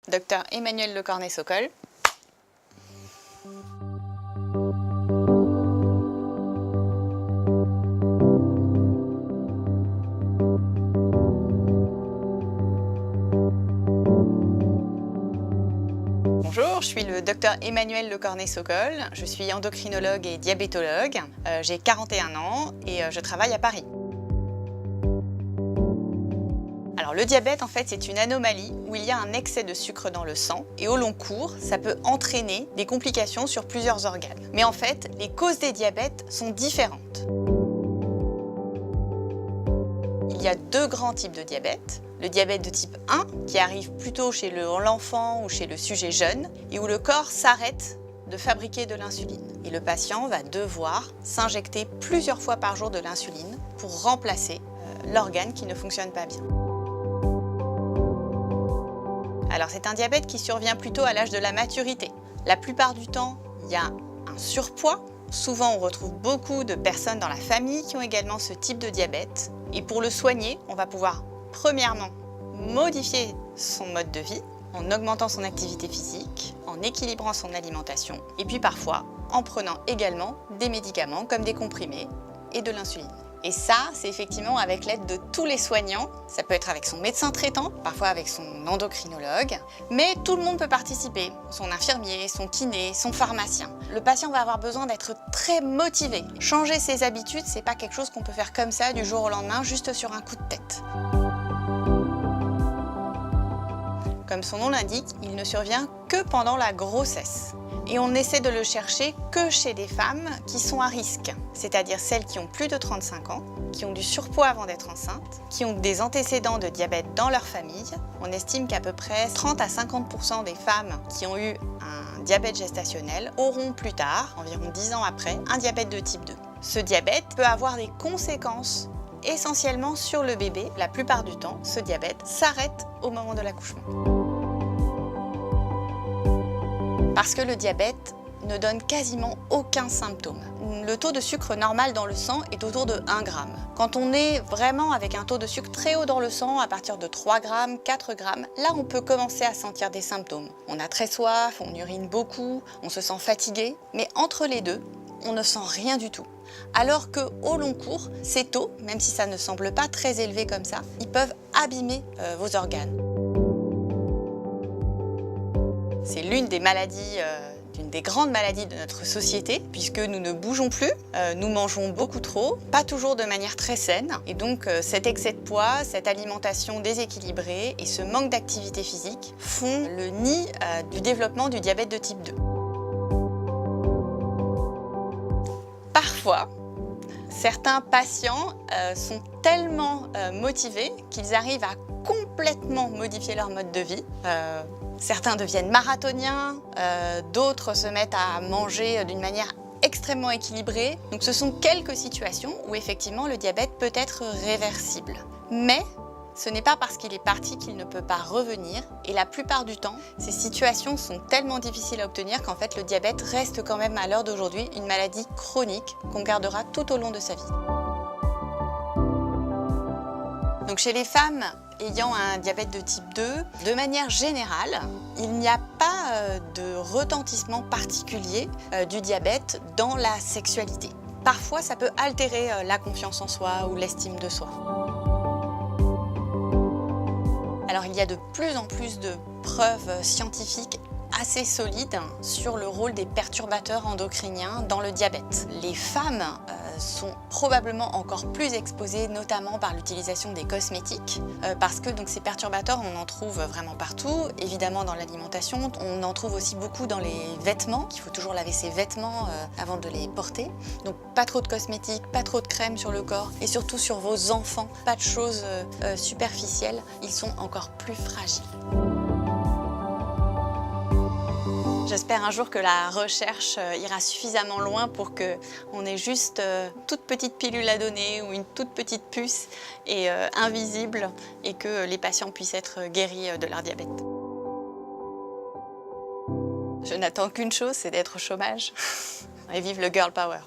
Docteur Emmanuel Lecornet-Sokol. Bonjour, je suis le docteur Emmanuel Lecornet-Sokol, je suis endocrinologue et diabétologue, j'ai 41 ans et je travaille à Paris. Alors le diabète en fait c'est une anomalie où il y a un excès de sucre dans le sang et au long cours ça peut entraîner des complications sur plusieurs organes. Mais en fait les causes des diabètes sont différentes. Il y a deux grands types de diabète. Le diabète de type 1 qui arrive plutôt chez l'enfant ou chez le sujet jeune et où le corps s'arrête de fabriquer de l'insuline. Et le patient va devoir s'injecter plusieurs fois par jour de l'insuline pour remplacer l'organe qui ne fonctionne pas bien. Alors c'est un diabète qui survient plutôt à l'âge de la maturité. La plupart du temps, il y a un surpoids. Souvent, on retrouve beaucoup de personnes dans la famille qui ont également ce type de diabète. Et pour le soigner, on va pouvoir, premièrement, modifier son mode de vie en augmentant son activité physique, en équilibrant son alimentation et puis parfois en prenant également des médicaments comme des comprimés et de l'insuline. Et ça, c'est effectivement avec l'aide de tous les soignants. Ça peut être avec son médecin traitant, parfois avec son endocrinologue, mais tout le monde peut participer. Son infirmier, son kiné, son pharmacien. Le patient va avoir besoin d'être très motivé. Changer ses habitudes, c'est pas quelque chose qu'on peut faire comme ça du jour au lendemain, juste sur un coup de tête. Comme son nom l'indique, il ne survient que pendant la grossesse. Et on essaie de le chercher que chez des femmes qui sont à risque, c'est-à-dire celles qui ont plus de 35 ans, qui ont du surpoids avant d'être enceintes, qui ont des antécédents de diabète dans leur famille. On estime qu'à peu près 30 à 50% des femmes qui ont eu un diabète gestationnel auront plus tard, environ 10 ans après, un diabète de type 2. Ce diabète peut avoir des conséquences essentiellement sur le bébé. La plupart du temps, ce diabète s'arrête au moment de l'accouchement. Parce que le diabète ne donne quasiment aucun symptôme. Le taux de sucre normal dans le sang est autour de 1 g. Quand on est vraiment avec un taux de sucre très haut dans le sang, à partir de 3 g, 4 g, là on peut commencer à sentir des symptômes. On a très soif, on urine beaucoup, on se sent fatigué, mais entre les deux, on ne sent rien du tout. Alors qu'au long cours, ces taux, même si ça ne semble pas très élevé comme ça, ils peuvent abîmer vos organes. C'est l'une des maladies, d'une des grandes maladies de notre société, puisque nous ne bougeons plus, nous mangeons beaucoup trop, pas toujours de manière très saine. Et donc cet excès de poids, cette alimentation déséquilibrée et ce manque d'activité physique font le nid du développement du diabète de type 2. Parfois, certains patients sont tellement motivés qu'ils arrivent à complètement modifier leur mode de vie. Certains deviennent marathoniens, d'autres se mettent à manger d'une manière extrêmement équilibrée. Donc ce sont quelques situations où effectivement le diabète peut être réversible. Mais ce n'est pas parce qu'il est parti qu'il ne peut pas revenir. Et la plupart du temps, ces situations sont tellement difficiles à obtenir qu'en fait le diabète reste quand même à l'heure d'aujourd'hui une maladie chronique qu'on gardera tout au long de sa vie. Donc chez les femmes ayant un diabète de type 2, de manière générale, il n'y a pas de retentissement particulier du diabète dans la sexualité. Parfois, ça peut altérer la confiance en soi ou l'estime de soi. Alors il y a de plus en plus de preuves scientifiques assez solides sur le rôle des perturbateurs endocriniens dans le diabète. Les femmes sont probablement encore plus exposées, notamment par l'utilisation des cosmétiques, parce que donc, ces perturbateurs, on en trouve vraiment partout, évidemment dans l'alimentation, on en trouve aussi beaucoup dans les vêtements, qu'il faut toujours laver ses vêtements avant de les porter. Donc pas trop de cosmétiques, pas trop de crème sur le corps, et surtout sur vos enfants, pas de choses superficielles, ils sont encore plus fragiles. J'espère un jour que la recherche ira suffisamment loin pour qu'on ait juste toute petite pilule à donner ou une toute petite puce et invisible et que les patients puissent être guéris de leur diabète. Je n'attends qu'une chose, c'est d'être au chômage. Et vive le girl power!